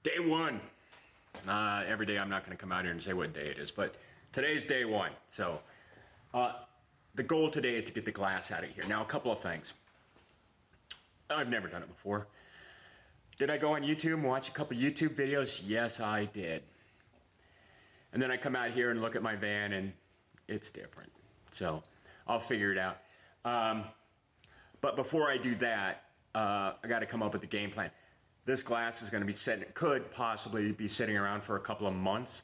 Day one. Every day I'm not going to come out here and say what day it is, but today's day one. So the goal today is to get the glass out of here. Now, a couple of things. I've never done it before. Did I go on YouTube and watch a couple YouTube videos? Yes, I did. And then I come out here and look at my van and it's different. So I'll figure it out. But before I do that, I got to come up with the game plan. This glass is going to be sitting, could possibly be sitting around for a couple of months.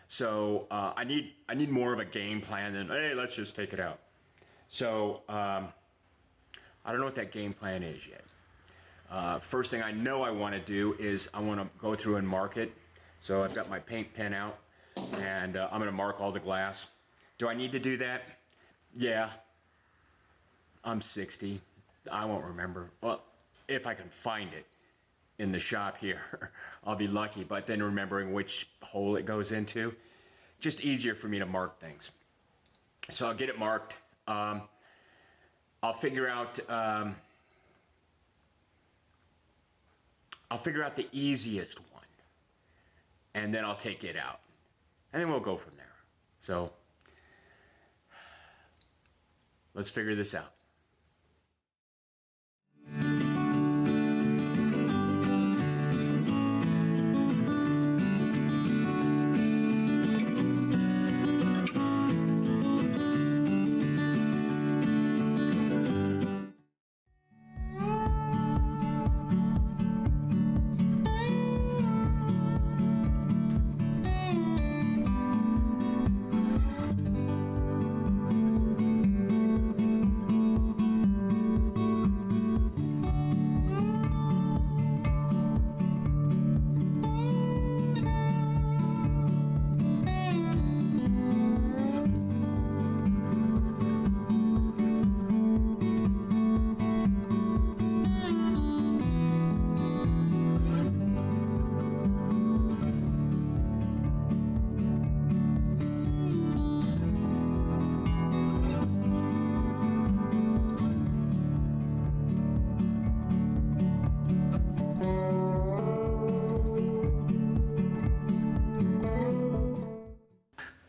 So I need more of a game plan than, hey, let's just take it out. So I don't know what that game plan is yet. First thing I know I want to do is I want to go through and mark it. So I've got my paint pen out and I'm going to mark all the glass. Do I need to do that? Yeah. I'm 60. I won't remember. Well, if I can find it in the shop here, I'll be lucky. But then remembering which hole it goes into, just easier for me to mark things. So I'll get it marked. I'll figure out the easiest one, and then I'll take it out, and then we'll go from there. So let's figure this out.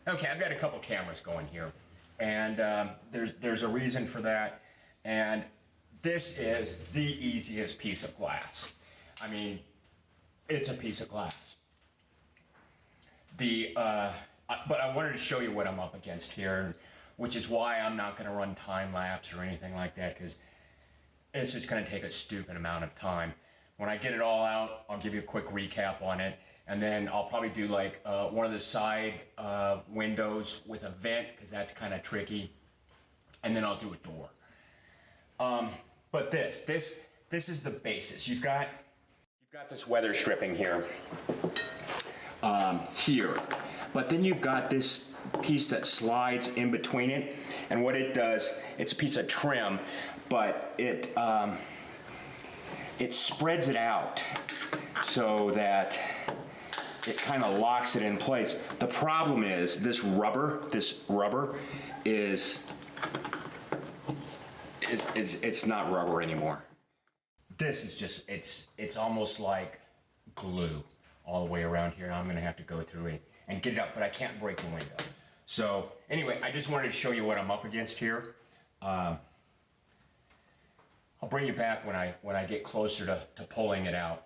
Okay, I've got a couple cameras going here, and there's a reason for that, and this is the easiest piece of glass. I mean, it's a piece of glass. But I wanted to show you what I'm up against here, which is why I'm not going to run time lapse or anything like that, because it's just going to take a stupid amount of time. When I get it all out, I'll give you a quick recap on it. And then I'll probably do like one of the side windows with a vent, because that's kind of tricky. And then I'll do a door. But this is the basis. You've got this weather stripping here, but then you've got this piece that slides in between it. And what it does, it's a piece of trim, but it spreads it out so that it kind of locks it in place. The problem is this rubber is it's not rubber anymore. This is just, it's almost like glue all the way around here. I'm gonna have to go through it and get it up, but I can't break the window. So anyway, I just wanted to show you what I'm up against here. I'll bring you back when I get closer to pulling it out.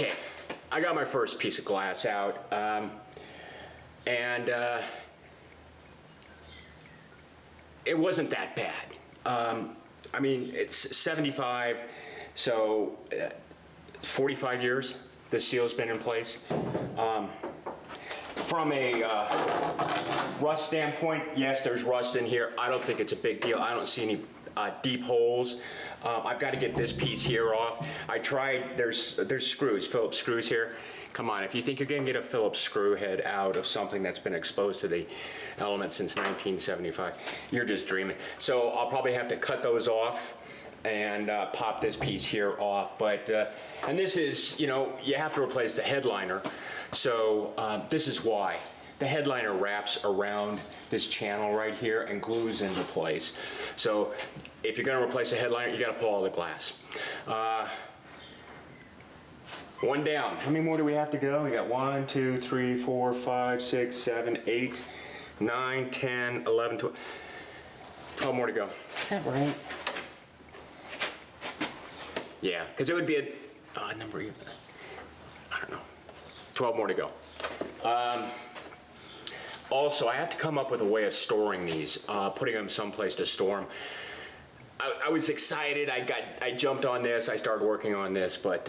Okay, I got my first piece of glass out, and it wasn't that bad. I mean, it's 75, so 45 years this seal's been in place. From a rust standpoint, yes, there's rust in here. I don't think it's a big deal. I don't see any deep holes. I've got to get this piece here off. I tried, there's screws, Phillips screws here. Come on, if you think you're gonna get a Phillips screw head out of something that's been exposed to the elements since 1975, you're just dreaming. So I'll probably have to cut those off and pop this piece here off. But, and this is, you know, you have to replace the headliner. So this is why. The headliner wraps around this channel right here and glues into place. So if you're gonna replace the headliner, you gotta pull all the glass. One down. How many more do we have to go? We got 1, 2, 3, 4, 5, 6, 7, 8, 9, 10, 11, 12. 12 more to go. Is that right? Yeah, because it would be a number, I don't know. 12 more to go. Also, I have to come up with a way of storing these, putting them someplace to store them. I was excited. I jumped on this. I started working on this, but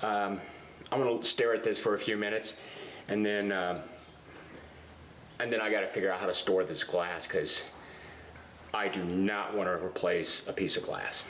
I'm gonna stare at this for a few minutes, and then I got to figure out how to store this glass because I do not want to replace a piece of glass.